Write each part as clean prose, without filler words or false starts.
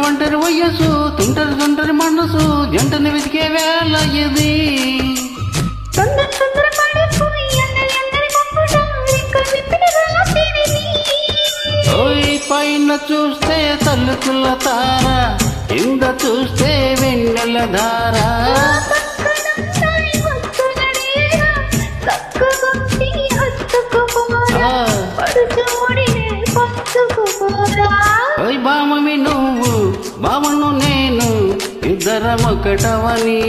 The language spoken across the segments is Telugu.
ఒంటరి వయసు తుంటరి మనసు జంటని వెతికే వేళ ఇది పైన చూస్తే తల్లుకుల తార కింద చూస్తే వెన్నెల ధార బామవి నువ్వు బామను నేను ఇద్దరం ఒకటవని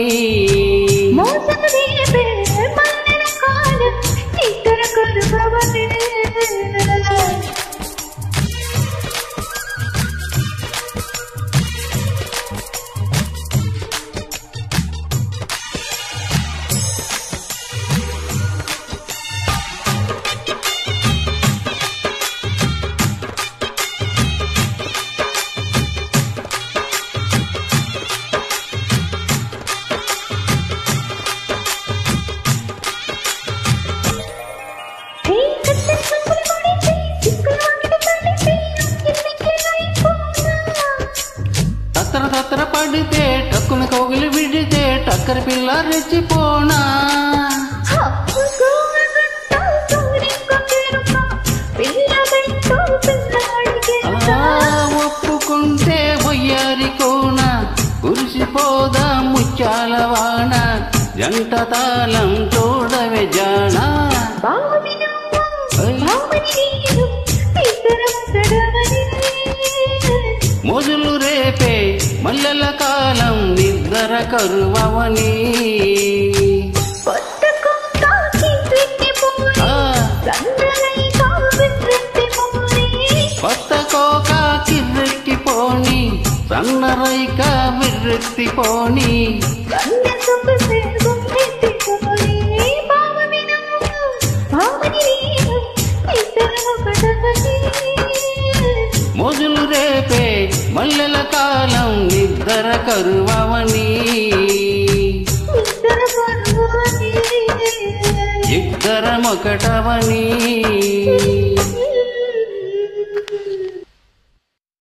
తత్తర పడితే టక్కున కోగిలి విడితే టక్కర పిల్ల రెచ్చిపోనా ఒప్పుకుంటే వయ్యారి కోన కురిసిపోదా ముచ్చాల వాన జంట తాళం చూడవే జానా మొదలు రేపే మల్లెల కాలం నిద్ర కరువవని కొత్త కోక కిర్రెక్కిపోని సన్నరైక విర్రెత్తిపోని మొదలు రేపే మల్లెల కాలం నిద్ర కరువవని ఇద్దరమొకటవని